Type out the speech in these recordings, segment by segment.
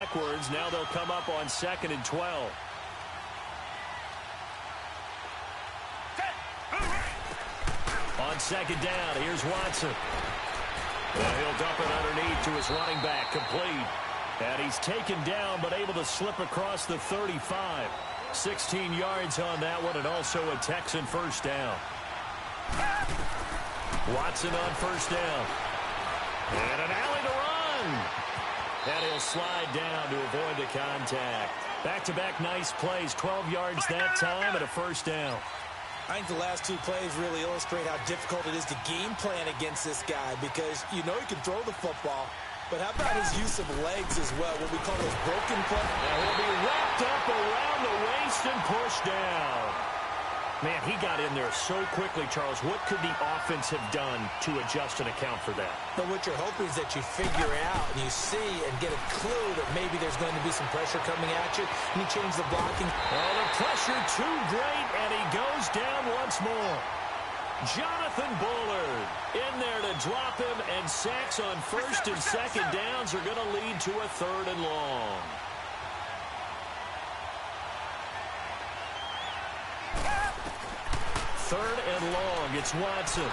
backwards. Now they'll come up on 2nd and 12. On 2nd down, here's Watson. He'll dump it underneath to his running back, complete. And he's taken down, but able to slip across the 35. 16 yards on that one, and also a Texan first down. Watson on first down. And an alley to run. And he'll slide down to avoid the contact. Back-to-back nice plays, 12 yards that time, and a first down. I think the last 2 plays really illustrate how difficult it is to game plan against this guy, because you know he can throw the football, but how about his use of legs as well, what we call those broken plays? And he'll be wrapped up around the waist and pushed down. Man, he got in there so quickly, Charles. What could the offense have done to adjust and account for that? But what you're hoping is that you figure out and you see and get a clue that maybe there's going to be some pressure coming at you, and you change the blocking. Oh, the pressure too great, and he goes down once more. Jonathan Bullard in there to drop him, and sacks on 1st and 2nd downs are going to lead to a 3rd and long. Third and long, it's Watson.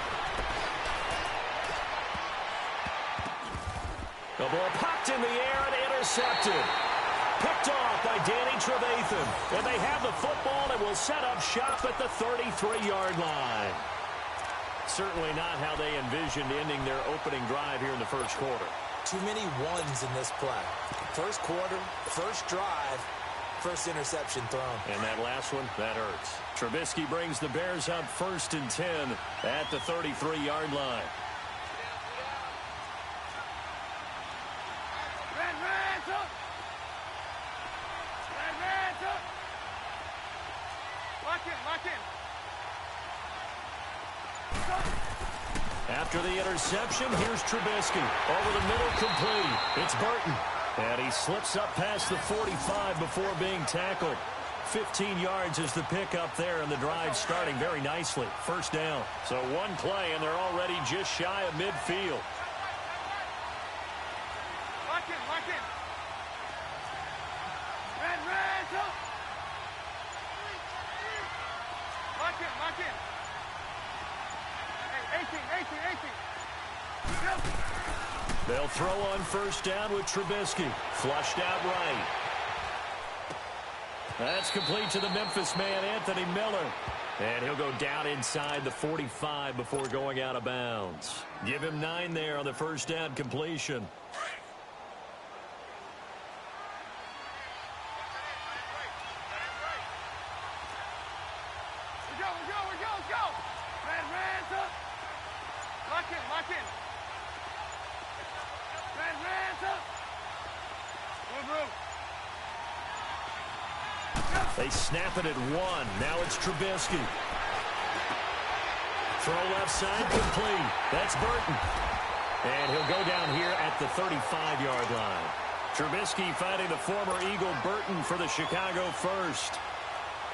The ball popped in the air and intercepted. Picked off by Danny Trevathan. And they have the football and will set up shop at the 33-yard line. Certainly not how they envisioned ending their opening drive here in the first quarter. Too many ones in this play. First quarter, first drive, first interception thrown. And that last one, that hurts. Trubisky brings the Bears up 1st and 10 at the 33-yard line. After the interception, here's Trubisky. Over the middle, complete. It's Burton. And he slips up past the 45 before being tackled. 15 yards is the pickup there, and the drive starting very nicely. First down. So one play, and they're already just shy of midfield. Lock in, lock in. Red, lock in, lock in. Hey, 18. They'll throw on first down with Trubisky. Flushed out right. That's complete to the Memphis man, Anthony Miller. And he'll go down inside the 45 before going out of bounds. Give him 9 there on the first down completion. Go. Red, up. Lock in. Red, up. Move. They snap it at 1. Now it's Trubisky. Throw left side, complete. That's Burton. And he'll go down here at the 35-yard line. Trubisky finding the former Eagle Burton for the Chicago first.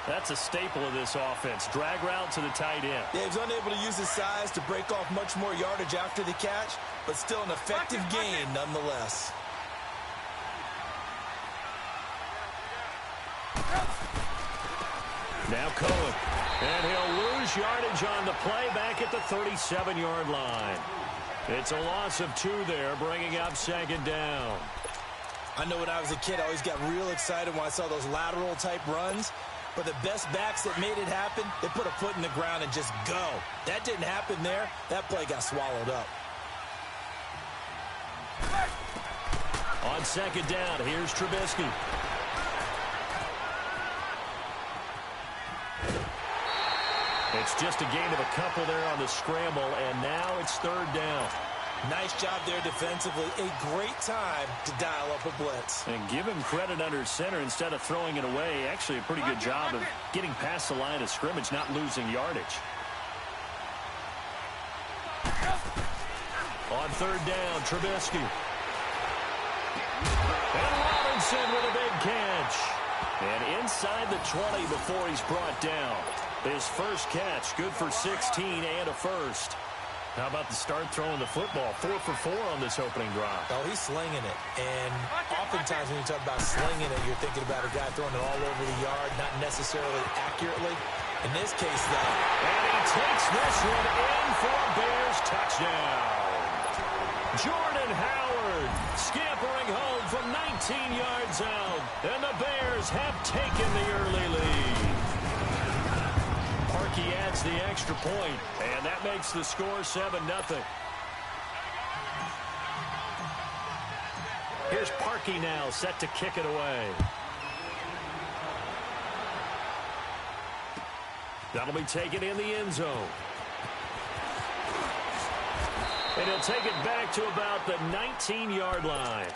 That's a staple of this offense. Drag route to the tight end. Yeah, he's unable to use his size to break off much more yardage after the catch, but still an effective gain nonetheless. Now Cohen. And he'll lose yardage on the play back at the 37-yard line. It's a loss of 2 there, bringing up 2nd down. I know when I was a kid, I always got real excited when I saw those lateral-type runs. But the best backs that made it happen, they put a foot in the ground and just go. That didn't happen there. That play got swallowed up. On 2nd down, here's Trubisky. It's just a gain of a couple there on the scramble, and now it's 3rd down. Nice job there defensively. A great time to dial up a blitz. And give him credit under center instead of throwing it away. Actually, a pretty good job of getting past the line of scrimmage, not losing yardage. On 3rd down, Trubisky. And Robinson with a big catch. And inside the 20 before he's brought down. His first catch, good for 16 and a first. How about the start throwing the football? 4 for 4 on this opening drive. Oh, he's slinging it. And oftentimes when you talk about slinging it, you're thinking about a guy throwing it all over the yard, not necessarily accurately. In this case, though. And he takes this one in for a Bears touchdown. Jordan Howard scampering home from 19 yards out. And the Bears have taken the early lead. Parkey adds the extra point, and that makes the score 7-0. Here's Parkey now, set to kick it away. That'll be taken in the end zone. And he'll take it back to about the 19-yard line.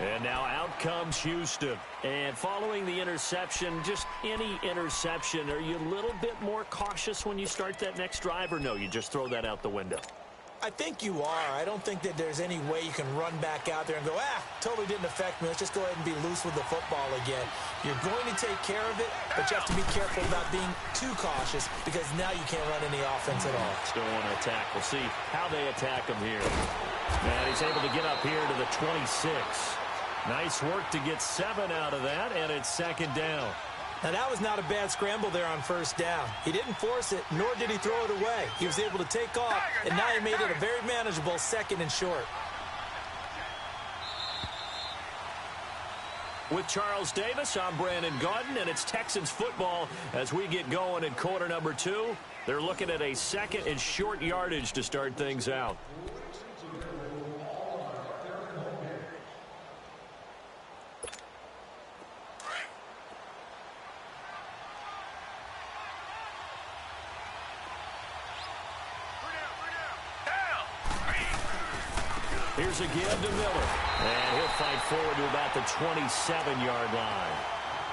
And now out comes Houston. And following the interception, just any interception, are you a little bit more cautious when you start that next drive, or no, you just throw that out the window? I think you are. I don't think that there's any way you can run back out there and go, totally didn't affect me. Let's just go ahead and be loose with the football again. You're going to take care of it, but you have to be careful about being too cautious because now you can't run any offense at all. Still want to attack. We'll see how they attack him here. And he's able to get up here to the 26. Nice work to get 7 out of that, and it's second down. Now, that was not a bad scramble there on first down. He didn't force it, nor did he throw it away. He was able to take off, and now he made it a very manageable second and short. With Charles Davis, I'm Brandon Gaudin, and it's Texans football as we get going in quarter number 2. They're looking at a second and short yardage to start things out. Here's a give to Miller. And he'll fight forward to about the 27-yard line.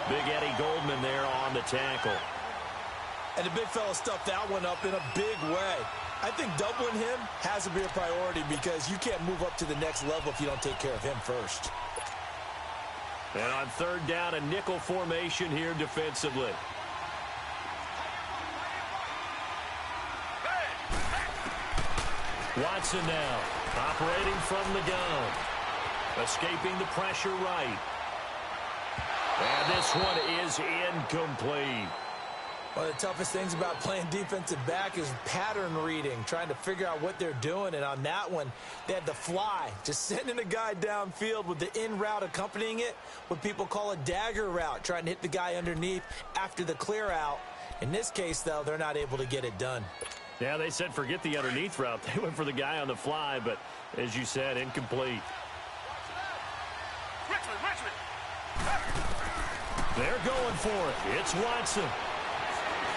Big Eddie Goldman there on the tackle. And the big fella stuffed that one up in a big way. I think doubling him has to be a priority because you can't move up to the next level if you don't take care of him first. And on third down, a nickel formation here defensively. Watson now, operating from the gun. Escaping the pressure right. And this one is incomplete. One of the toughest things about playing defensive back is pattern reading, trying to figure out what they're doing. And on that one, they had the fly, just sending a guy downfield with the in route accompanying it, what people call a dagger route, trying to hit the guy underneath after the clear out. In this case, though, they're not able to get it done. Yeah, they said forget the underneath route. They went for the guy on the fly, but as you said, incomplete. Richmond. They're going for it. It's Watson.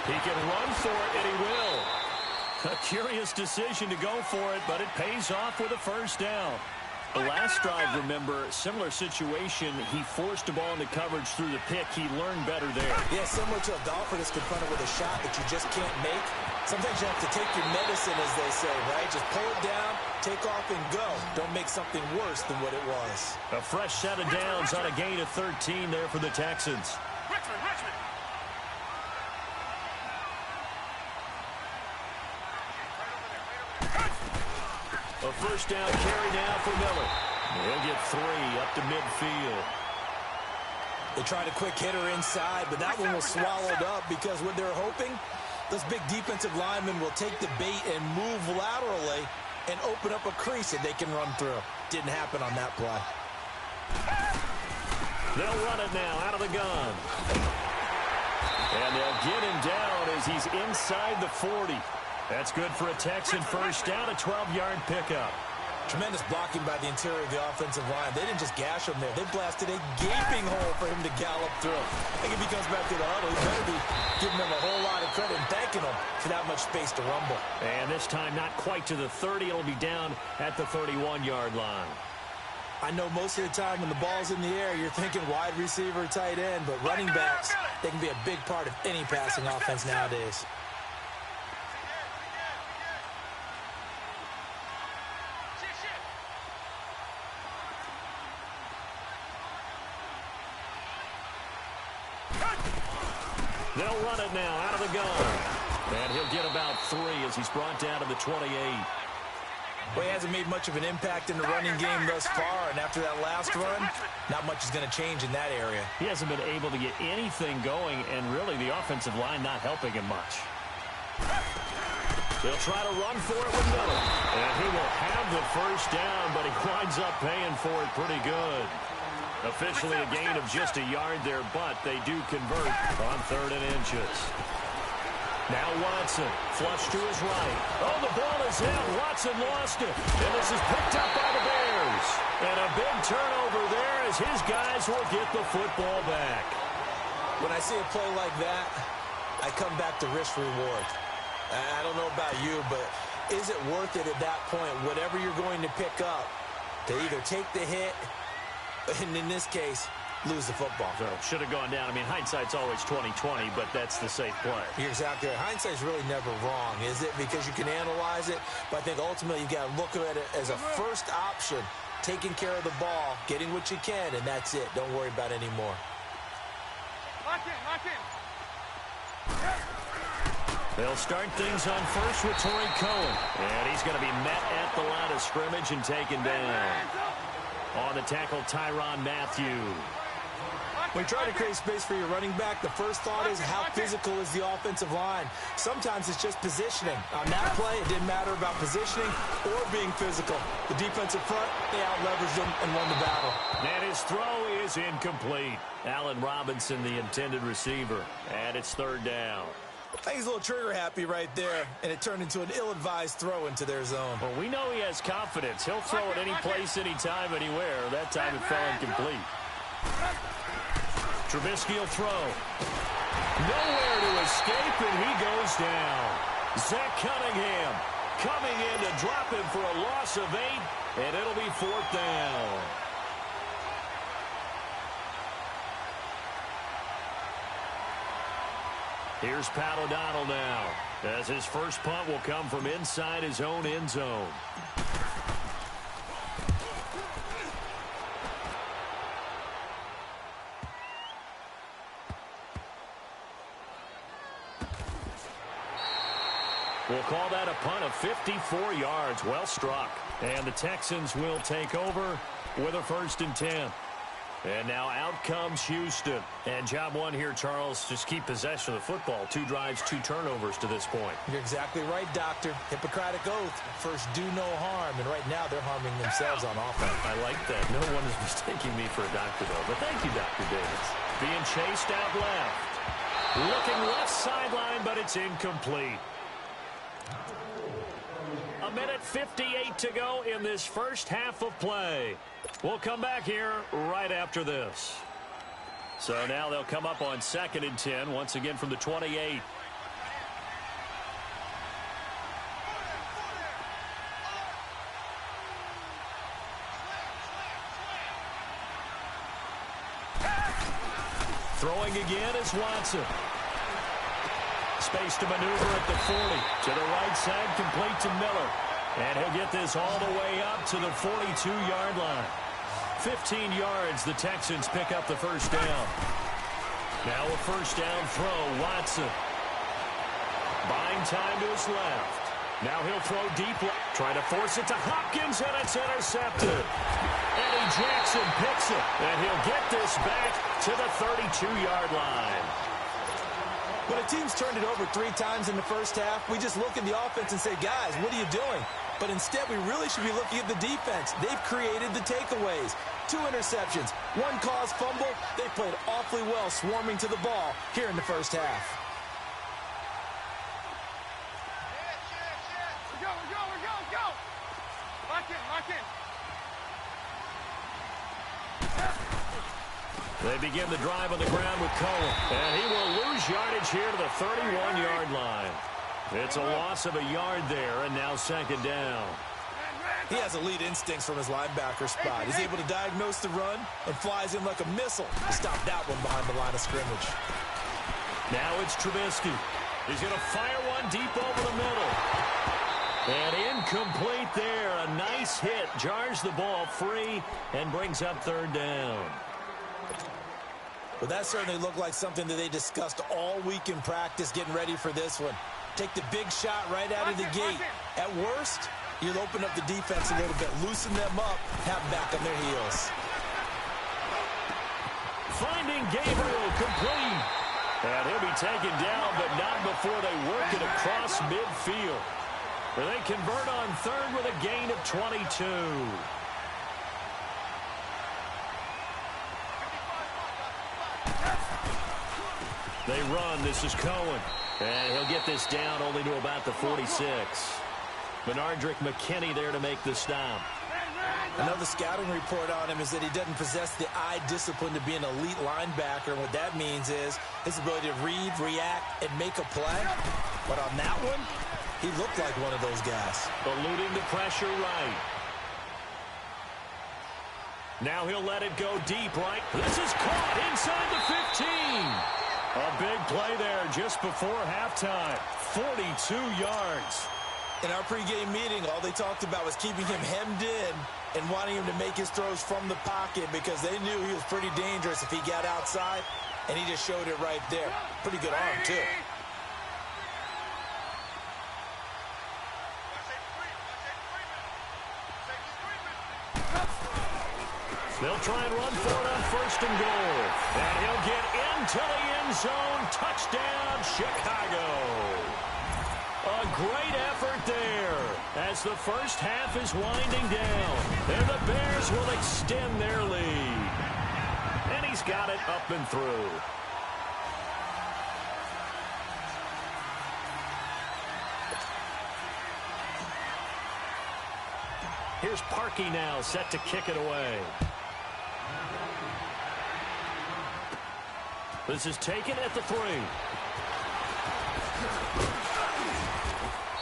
He can run for it, and he will. A curious decision to go for it, but it pays off with a first down. The last drive, remember, similar situation. He forced the ball into coverage through the pick. He learned better there. Yeah, similar to a golfer that's confronted with a shot that you just can't make. Sometimes you have to take your medicine, as they say, right? Just pull it down, take off, and go. Don't make something worse than what it was. A fresh set of downs on a gain of 13 there for the Texans. Richmond. A first down carry now for Miller. He'll get 3 up to midfield. They tried a quick hitter inside, but that one was swallowed up because what they're hoping, those big defensive linemen will take the bait and move laterally and open up a crease that they can run through. Didn't happen on that play. They'll run it now out of the gun. And they'll get him down as he's inside the 40. That's good for a Texan first down, a 12-yard pickup. Tremendous blocking by the interior of the offensive line. They didn't just gash him there. They blasted a gaping hole for him to gallop through. I think if he comes back to the huddle, he better be giving them a whole lot of credit and thanking them for that much space to rumble. And this time not quite to the 30. It'll be down at the 31-yard line. I know most of the time when the ball's in the air, you're thinking wide receiver, tight end, but running backs, they can be a big part of any passing offense nowadays. They'll run it now out of the gun. And he'll get about 3 as he's brought down to the 28. Well, he hasn't made much of an impact in the running game thus far, and after that last run, not much is going to change in that area. He hasn't been able to get anything going, and really the offensive line not helping him much. He'll try to run for it with Miller. And he will have the first down, but he winds up paying for it pretty good. Officially a gain of just a yard there, but they do convert on 3rd and inches. Now Watson, flush to his right. Oh, the ball is out. Watson lost it. And this is picked up by the Bears. And a big turnover there as his guys will get the football back. When I see a play like that, I come back to risk reward. I don't know about you, but is it worth it at that point, whatever you're going to pick up, to either take the hit, and in this case, lose the football? So should have gone down. I mean, hindsight's always 20/20, but that's the safe play. You're exactly right. Hindsight's really never wrong, is it? Because you can analyze it, but I think ultimately you got to look at it as a first option, taking care of the ball, getting what you can, and that's it. Don't worry about any more. Lock in, lock in. They'll start things on first with Torrey Cohen. And he's going to be met at the line of scrimmage and taken down. On the tackle, Tyrann Mathieu. When you try to create space for your running back, the first thought is how physical is the offensive line. Sometimes it's just positioning. On that play, it didn't matter about positioning or being physical. The defensive front, they out-leveraged them and won the battle. And his throw is incomplete. Allen Robinson, the intended receiver. And it's 3rd down. I think he's a little trigger-happy right there, and it turned into an ill-advised throw into their zone. Well, we know he has confidence. He'll throw it any place, anytime, anywhere. That time it fell incomplete. Trubisky will throw. Nowhere to escape, and he goes down. Zach Cunningham coming in to drop him for a loss of 8, and it'll be 4th down. Here's Pat O'Donnell now, as his first punt will come from inside his own end zone. We'll call that a punt of 54 yards. Well struck. And the Texans will take over with a 1st and 10. And now out comes Houston. And job one here, Charles, just keep possession of the football. 2 drives, 2 turnovers to this point. You're exactly right, Doctor. Hippocratic oath. First, do no harm. And right now, they're harming themselves on offense. I like that. No one is mistaking me for a doctor, though. But thank you, Dr. Davis. Being chased out left. Looking left sideline, but it's incomplete. 1:58 to go in this first half of play. We'll come back here right after this. So now they'll come up on 2nd and 10, once again from the 28. Throwing again is Watson. Space to maneuver at the 40. To the right side, complete to Miller. And he'll get this all the way up to the 42-yard line. 15 yards, the Texans pick up the first down. Now a first down throw, Watson. Buying time to his left. Now he'll throw deep. Trying to force it to Hopkins, and it's intercepted. Eddie Jackson picks it, and he'll get this back to the 32-yard line. When a team's turned it over 3 times in the first half, we just look at the offense and say, guys, what are you doing? But instead, we really should be looking at the defense. They've created the takeaways. 2 interceptions, 1 caused fumble. They played awfully well swarming to the ball here in the first half. We're go. Lock in. They begin the drive on the ground with Cohen. And he will lose yardage here to the 31-yard line. It's a loss of a yard there, and now 2nd down. He has elite instincts from his linebacker spot. He's able to diagnose the run and flies in like a missile to stop that one behind the line of scrimmage. Now it's Trubisky. He's going to fire one deep over the middle. And incomplete there. A nice hit. Jars the ball free and brings up 3rd down. Well, that certainly looked like something that they discussed all week in practice getting ready for this one. Take the big shot right out of the gate. At worst, You'll open up the defense a little bit, loosen them up, have them back on their heels. Finding Gabriel complete. And he'll be taken down, but not before they work it across midfield. They convert on third with a gain of 22. They run. This is Cohen. And he'll get this down only to about the 46. Bernardrick McKinney there to make the stop. Another scouting report on him is that he doesn't possess the eye discipline to be an elite linebacker. And what that means is his ability to read, react, and make a play. But on that one, he looked like one of those guys. Eluding the pressure right. Now he'll let it go deep right. This is caught inside the 15. A big play there just before halftime. 42 yards. In our pregame meeting, all they talked about was keeping him hemmed in and wanting him to make his throws from the pocket because they knew he was pretty dangerous if he got outside, and he just showed it right there. Pretty good arm, too. They'll try and run for it on first and goal. And he'll get into the end zone. Touchdown, Chicago. A great effort there as the first half is winding down. And the Bears will extend their lead. And he's got it up and through. Here's Parkey now, set to kick it away. This is taken at the 3.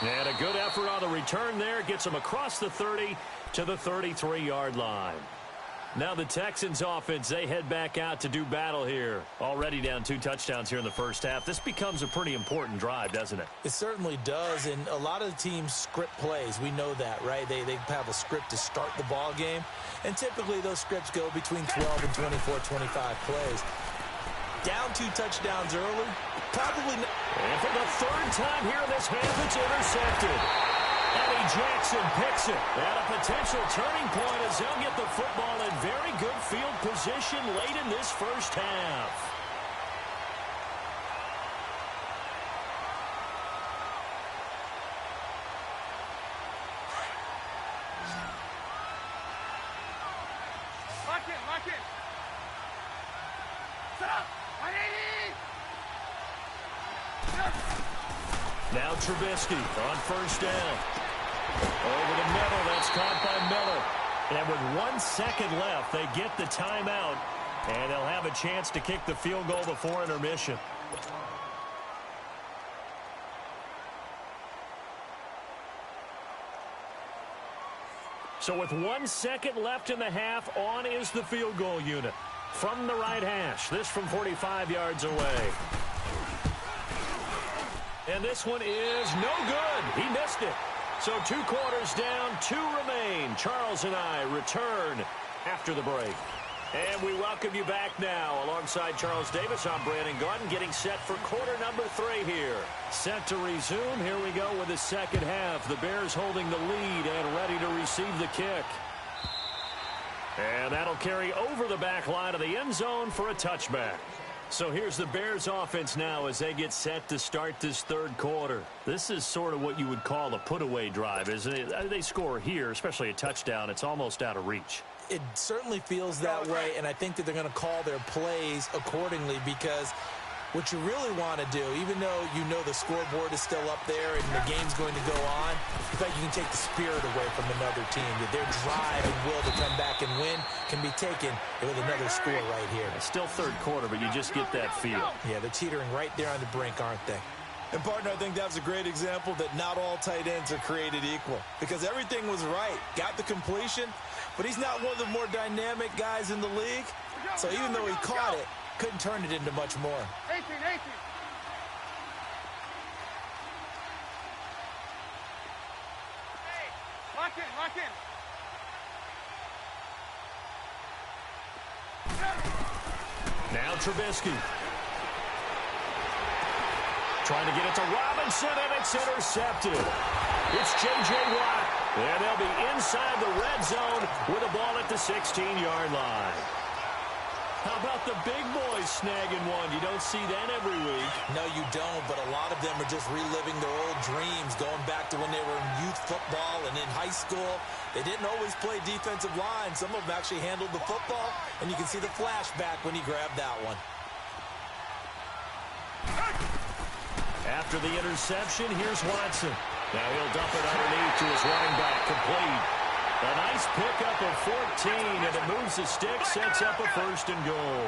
And a good effort on the return there. Gets him across the 30 to the 33-yard line. Now the Texans offense, they head back out to do battle here. Already down 2 touchdowns here in the first half. This becomes a pretty important drive, doesn't it? It certainly does, and a lot of the teams script plays. We know that, right? They have a script to start the ball game, and typically those scripts go between 12 and 24, 25 plays. Down 2 touchdowns early, probably not. And for the 3rd time here in this half, it's intercepted. Eddie Jackson picks it. And a potential turning point as they'll get the football in very good field position late in this first half. Lock in, lock in. Set up. 180. Now Trubisky on first down. Over the middle, that's caught by Miller. And with 1 second left, they get the timeout, and they'll have a chance to kick the field goal before intermission. So with 1 second left in the half, on is the field goal unit. From the right hash, this from 45 yards away. And this one is no good. He missed it. So 2 quarters down, 2 remain. Charles and I return after the break. And we welcome you back now. Alongside Charles Davis, I'm Brandon Gordon, getting set for quarter number 3 here. Set to resume. Here we go with the second half. The Bears holding the lead and ready to receive the kick. And that'll carry over the back line of the end zone for a touchback. So here's the Bears offense now as they get set to start this 3rd quarter. This is sort of what you would call a put-away drive, isn't it? They score here, especially a touchdown. It's almost out of reach. It certainly feels that way, and I think that they're going to call their plays accordingly because what you really want to do, even though you know the scoreboard is still up there and the game's going to go on, you feel like you can take the spirit away from another team, that their drive and will to come back and win can be taken with another score right here. It's still 3rd quarter, but you just get that feel. Yeah, they're teetering right there on the brink, aren't they? And, partner, I think that was a great example that not all tight ends are created equal because everything was right. Got the completion, but he's not one of the more dynamic guys in the league. So even though he caught it, couldn't turn it into much more. 18, 18. Hey, lock in, lock in. Now Trubisky. Trying to get it to Robinson, and it's intercepted. It's J.J. Watt. And they'll be inside the red zone with a ball at the 16-yard line. How about the big boys snagging one? You don't see that every week. No, you don't, but a lot of them are just reliving their old dreams, going back to when they were in youth football and in high school. They didn't always play defensive line. Some of them actually handled the football, and you can see the flashback when he grabbed that one. After the interception, here's Watson. Now he'll dump it underneath to his running back, complete. A nice pickup of 14, and it moves the stick, sets up a 1st and goal.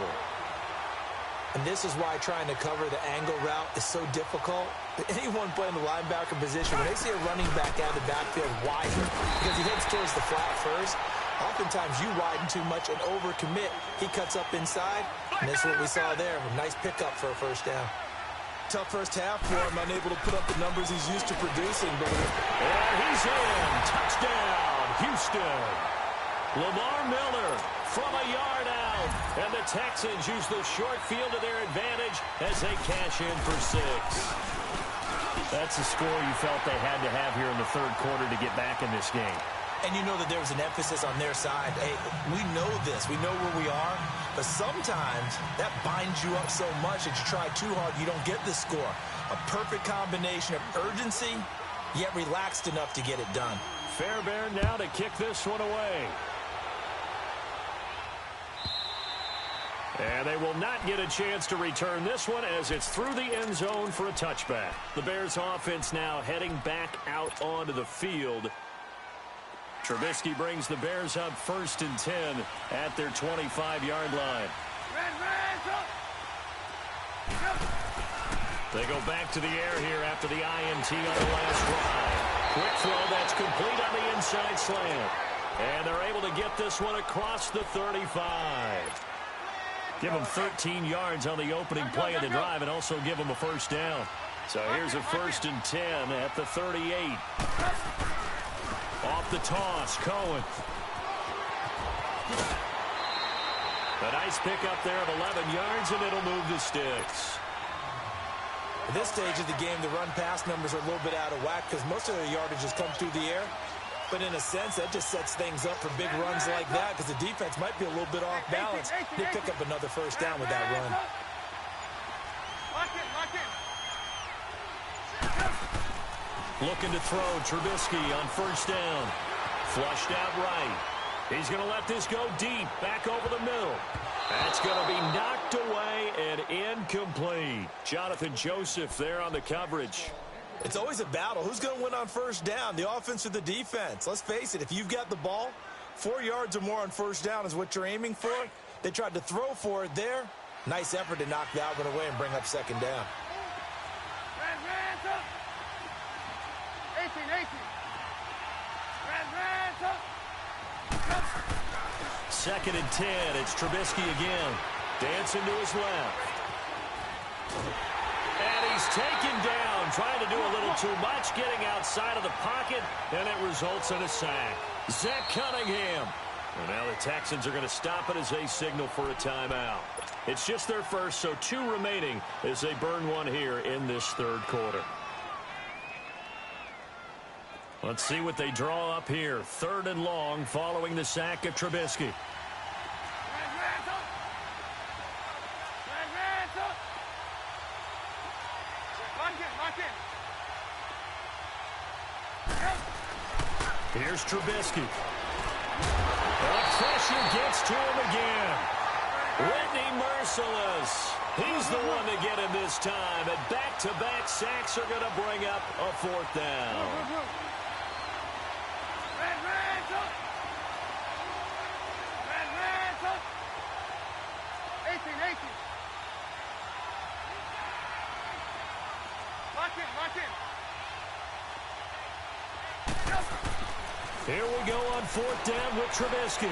And this is why trying to cover the angle route is so difficult. Anyone playing the linebacker position, when they see a running back out of the backfield widen, because he heads towards the flat first, oftentimes you widen too much and overcommit. He cuts up inside, and this is what we saw there. A nice pickup for a 1st down. Tough first half for him, unable to put up the numbers he's used to producing. But and he's in. Touchdown, Houston. Lamar Miller from a yard out. And the Texans use the short field to their advantage as they cash in for 6. That's the score you felt they had to have here in the 3rd quarter to get back in this game. And you know that there was an emphasis on their side. Hey, we know this. We know where we are. But sometimes that binds you up so much that you try too hard, you don't get the score. A perfect combination of urgency, yet relaxed enough to get it done. Fairbairn now to kick this one away. And they will not get a chance to return this one as it's through the end zone for a touchback. The Bears offense now heading back out onto the field. Trubisky brings the Bears up 1st and 10 at their 25-yard line. They go back to the air here after the INT on the last drive. Quick throw that's complete on the inside slant. And they're able to get this one across the 35. Give them 13 yards on the opening play of the drive and also give them a 1st down. So here's a 1st and 10 at the 38. Off the toss, Cohen. A nice pickup there of 11 yards, and it'll move the sticks. At this stage of the game, the run-pass numbers are a little bit out of whack because most of their yardage has come through the air. But in a sense, that just sets things up for big runs like that because the defense might be a little bit off balance. They pick up another 1st down with that run. Looking to throw, Trubisky on 1st down. Flushed out right. He's going to let this go deep, back over the middle. That's going to be knocked away and incomplete. Jonathan Joseph there on the coverage. It's always a battle. Who's going to win on 1st down, the offense or the defense? Let's face it, if you've got the ball, 4 yards or more on 1st down is what you're aiming for. They tried to throw for it there. Nice effort to knock that one away and bring up 2nd down. 2nd and 10. It's Trubisky again. Dancing to his left. And he's taken down, trying to do a little too much, getting outside of the pocket, and it results in a sack. Zach Cunningham. And now the Texans are going to stop it as they signal for a timeout. It's just their first, so 2 remaining as they burn one here in this 3rd quarter. Let's see what they draw up here. 3rd and long following the sack of Trubisky. Here's Trubisky. The pressure gets to him again. Whitney merciless. He's the one to get him this time. And back-to-back sacks are going to bring up a 4th down. Here we go on 4th down with Trubisky.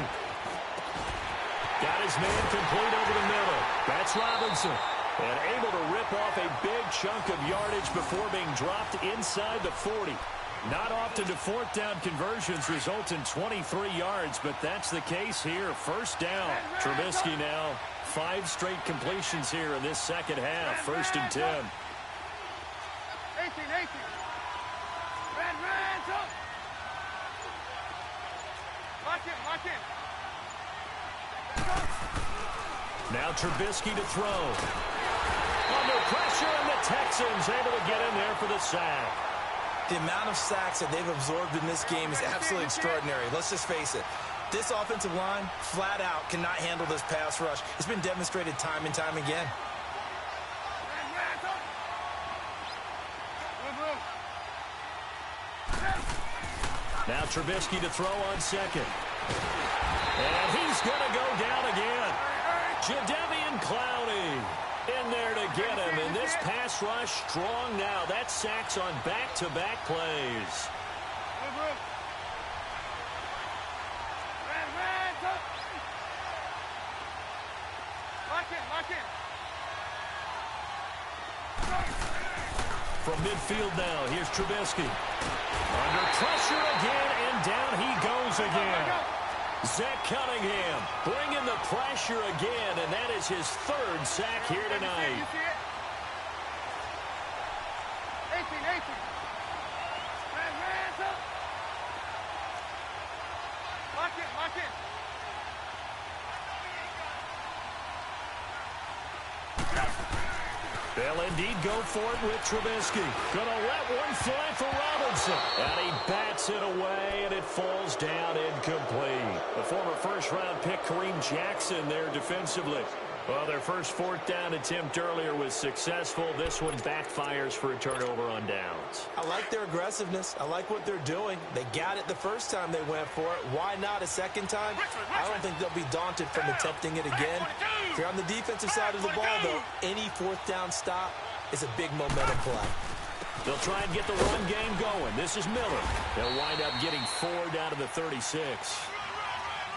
Got his man complete over the middle. That's Robinson. And able to rip off a big chunk of yardage before being dropped inside the 40. Not often do 4th down conversions result in 23 yards, but that's the case here. 1st down. Trubisky now 5 straight completions here in this 2nd half. 1st and 10. Lock in. Now Trubisky to throw. Under pressure, and the Texans able to get in there for the sack. The amount of sacks that they've absorbed in this game is absolutely extraordinary. Let's just face it. This offensive line, flat out, cannot handle this pass rush. It's been demonstrated time and time again. Now Trubisky to throw on second. And he's going to go down again. Jadeveon Clowney in there to get him. And this pass rush strong now. That sacks on back-to-back plays. Lock in. From midfield now, here's Trubisky. Under pressure again, and down he goes again. Zach Cunningham bringing the pressure again, and that is his third sack here tonight. You see it? 18. Hands up. Lock in. They'll indeed go for it with Trubisky. Gonna let one fly for Robinson. And he bats it away, and it falls down incomplete. The former first-round pick, Kareem Jackson, there defensively. Well, their first fourth down attempt earlier was successful. This one backfires for a turnover on downs. I like their aggressiveness. I like what they're doing. They got it the first time they went for it. Why not a second time? I don't think they'll be daunted from attempting it again. If you're on the defensive side of the ball, though, any fourth down stop is a big momentum play. They'll try and get the run game going. This is Miller. They'll wind up getting 4 down to the 36.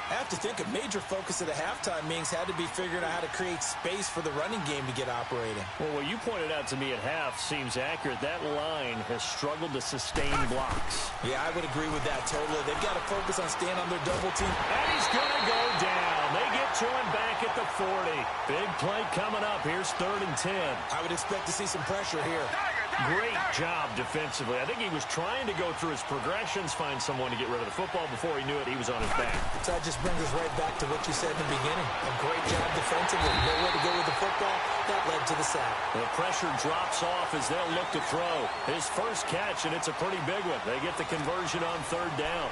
I have to think a major focus of the halftime meetings had to be figuring out how to create space for the running game to get operating. Well, what you pointed out to me at half seems accurate. That line has struggled to sustain blocks. Yeah, I would agree with that totally. They've got to focus on staying on their double team. And he's going to go down. They get to him back at the 40. Big play coming up. Here's 3rd and 10. I would expect to see some pressure here. Great job defensively. I think he was trying to go through his progressions, find someone to get rid of the football. Before he knew it, he was on his back. So that just brings us right back to what you said in the beginning. A great job defensively. Nowhere to go with the football. That led to the sack. The pressure drops off as they'll look to throw. His first catch, and it's a pretty big one. They get the conversion on 3rd down.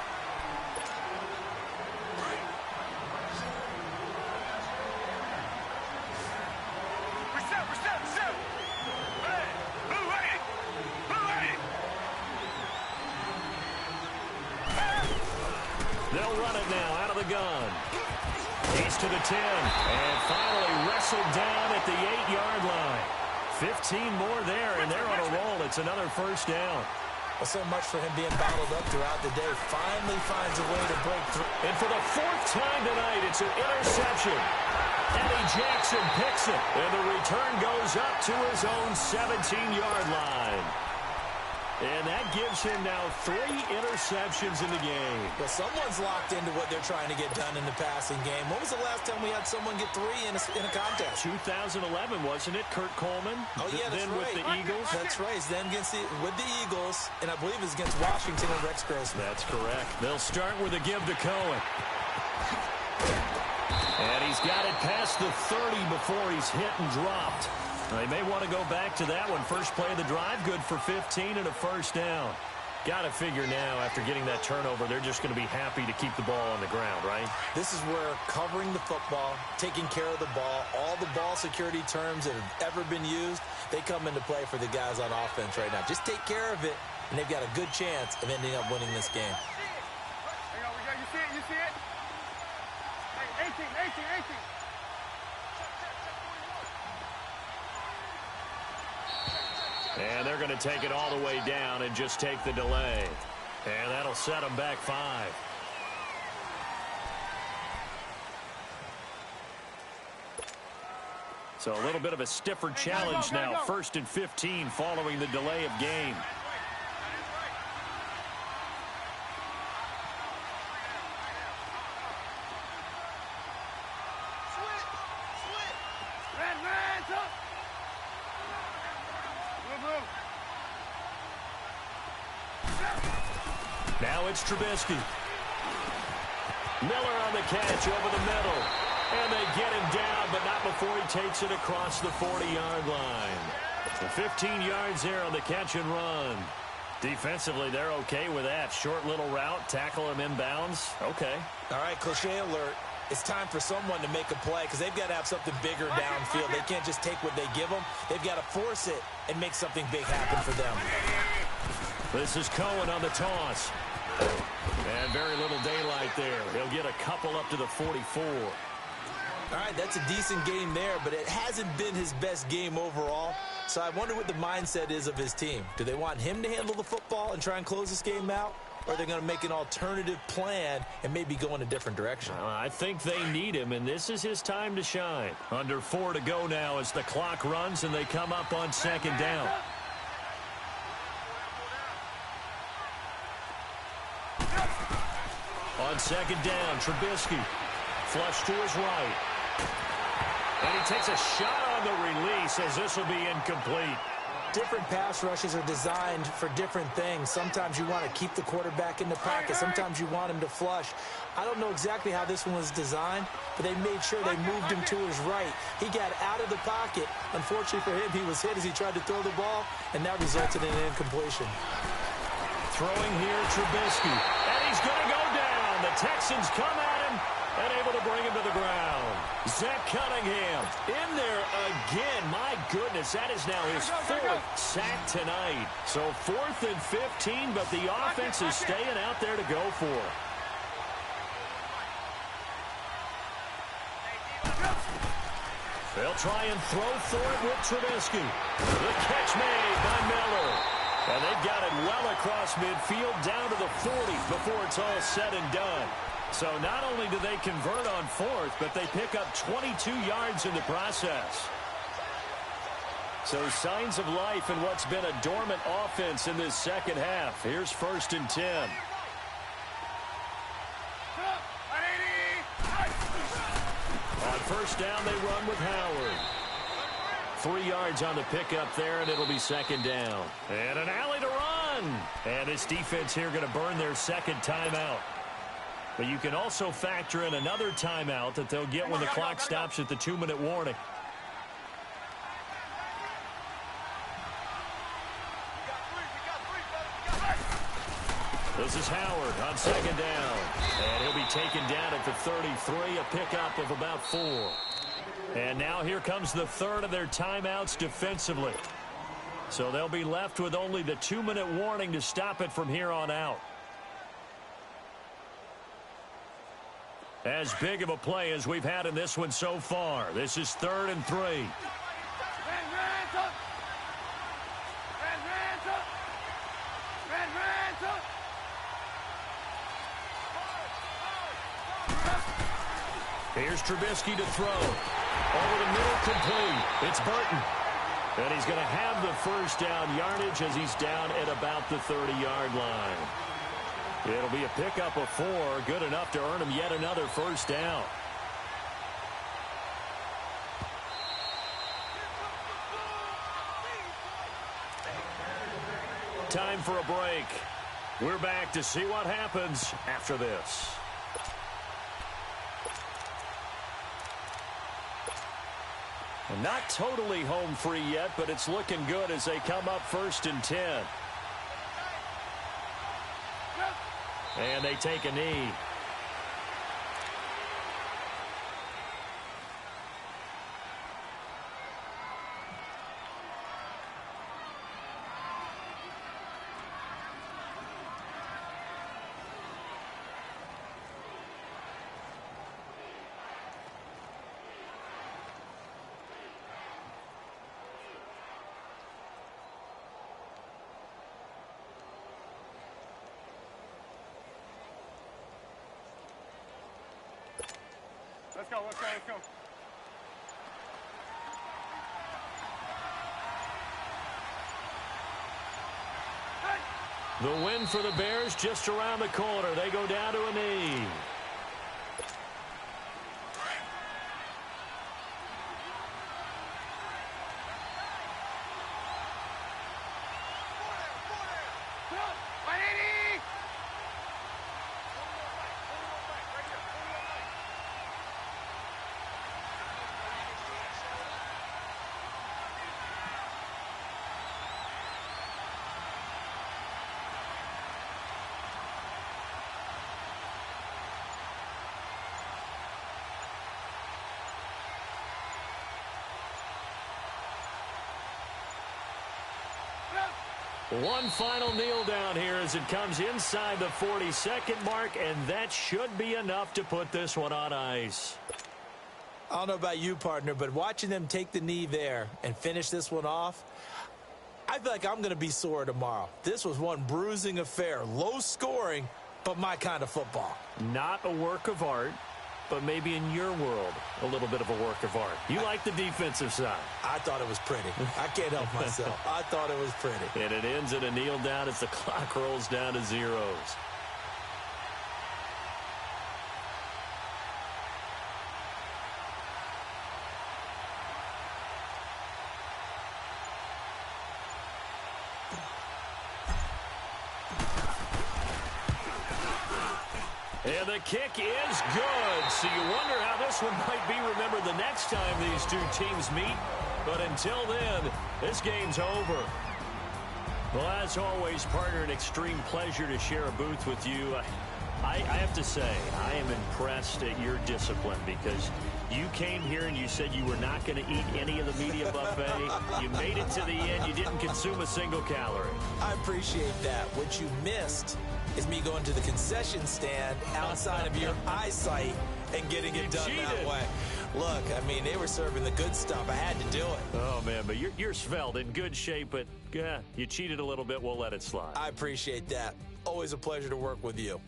They'll run it now out of the gun. He's to the 10. And finally wrestled down at the 8-yard line. 15 more there, and they're on a roll. It's another first down. Well, so much for him being bottled up throughout the day. Finally finds a way to break through. And for the 4th time tonight, it's an interception. Eddie Jackson picks it. And the return goes up to his own 17-yard line. And that gives him now 3 interceptions in the game. Well, someone's locked into what they're trying to get done in the passing game. When was the last time we had someone get 3 in a contest? 2011, wasn't it? Kurt Coleman? Oh, yeah, that's then right. with the Eagles? That's right. It's then with the Eagles, and I believe it's against Washington and Rex Grossman. That's correct. They'll start with a give to Cohen. And he's got it past the 30 before he's hit and dropped. They may want to go back to that one. First play of the drive, good for 15 and a first down. Got to figure now, after getting that turnover, they're just going to be happy to keep the ball on the ground, right? This is where covering the football, taking care of the ball, all the ball security terms that have ever been used, they come into play for the guys on offense right now. Just take care of it, and they've got a good chance of ending up winning this game. You see it? Hey, 18. And they're going to take it all the way down and just take the delay. And that'll set them back 5. So a little bit of a stiffer challenge now. 1st and 15 following the delay of game. Now it's Trubisky. Miller on the catch over the middle. And they get him down, but not before he takes it across the 40-yard line. The 15 yards there on the catch and run. Defensively, they're okay with that. Short little route, tackle him inbounds. Okay. All right, cliche alert. It's time for someone to make a play because they've got to have something bigger downfield. They can't just take what they give them. They've got to force it and make something big happen for them. This is Cohen on the toss. And very little daylight there. He'll get a couple up to the 44. All right, that's a decent game there, but it hasn't been his best game overall. So I wonder what the mindset is of his team. Do they want him to handle the football and try and close this game out? Or are they going to make an alternative plan and maybe go in a different direction? I think they need him, and this is his time to shine. Under 4 to go now as the clock runs and they come up on second down. On second down, Trubisky. Flush to his right. And he takes a shot on the release as this will be incomplete. Different pass rushes are designed for different things. Sometimes you want to keep the quarterback in the pocket. Sometimes you want him to flush. I don't know exactly how this one was designed, but they made sure they moved him to his right. He got out of the pocket. Unfortunately for him, he was hit as he tried to throw the ball, and that resulted in an incompletion. Throwing here, Trubisky. And he's going to go down. The Texans come at him and able to bring him to the ground. Zach Cunningham in there again. My goodness, that is now his 4th sack tonight. So 4th and 15, but the offense is staying out there to go for it. They'll try and throw for it with Trubisky. The catch made by Miller. And they've got it well across midfield down to the 40 before it's all said and done. So not only do they convert on 4th, but they pick up 22 yards in the process. So signs of life in what's been a dormant offense in this second half. Here's 1st and 10. On first down, they run with Howard. 3 yards on the pickup there, and it'll be second down. And an alley to run. And this defense here going to burn their second timeout. But you can also factor in another timeout that they'll get when the clock stops at the 2-minute warning. This is Howard on second down. And he'll be taken down at the 33, a pickup of about 4. And now here comes the third of their timeouts defensively. So they'll be left with only the 2-minute warning to stop it from here on out. As big of a play as we've had in this one so far. This is 3rd and 3. Here's Trubisky to throw. Over the middle, complete. It's Burton. And he's going to have the first down yardage as he's down at about the 30-yard line. It'll be a pickup of 4, good enough to earn him yet another first down. Time for a break. We're back to see what happens after this. Not totally home free yet, but it's looking good as they come up 1st and 10. And they take a knee. Let's go, let's go, let's go. The win for the Bears just around the corner. They go down to a knee. One final kneel down here as it comes inside the 40-second mark, and that should be enough to put this one on ice. I don't know about you, partner, but watching them take the knee there and finish this one off, I feel like I'm going to be sore tomorrow. This was one bruising affair. Low scoring, but my kind of football. Not a work of art, but maybe in your world, a little bit of a work of art. You like the defensive side. I thought it was pretty. I can't help myself. I thought it was pretty. And it ends in a kneel down as the clock rolls down to zeros. And the kick is good. So you wonder how this one might be remembered the next time these two teams meet. But until then, this game's over. Well, as always, partner, an extreme pleasure to share a booth with you. I have to say, I am impressed at your discipline because you came here and you said you were not going to eat any of the media buffet. You made it to the end. You didn't consume a single calorie. I appreciate that. What you missed is me going to the concession stand outside of your eyesight and getting it done that way. Look, I mean, they were serving the good stuff. I had to do it. Oh, man, but you're svelte, in good shape, but yeah, you cheated a little bit. We'll let it slide. I appreciate that. Always a pleasure to work with you.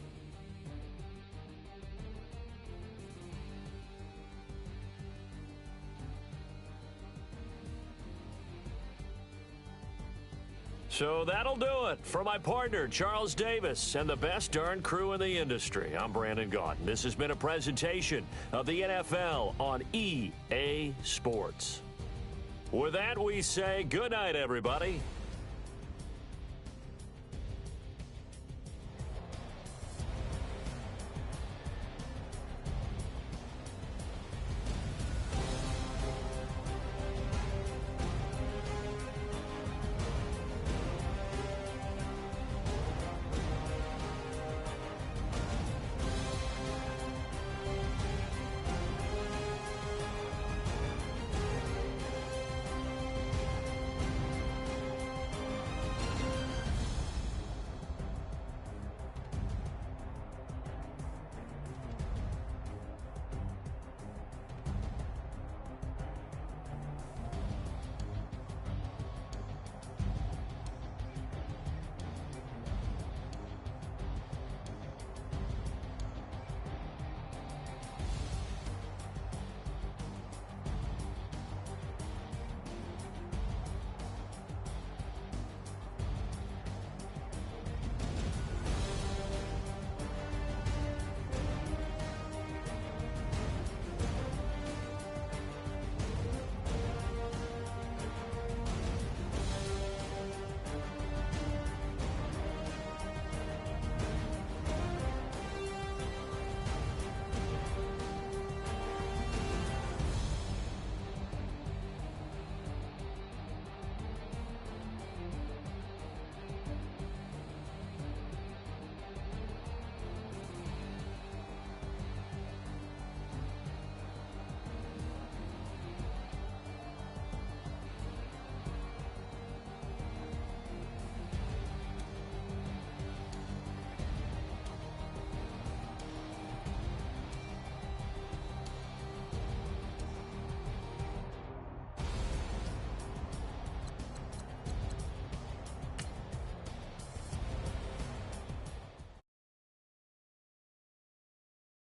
So that'll do it for my partner, Charles Davis, and the best darn crew in the industry. I'm Brandon Gaudin. This has been a presentation of the NFL on EA Sports. With that, we say good night, everybody.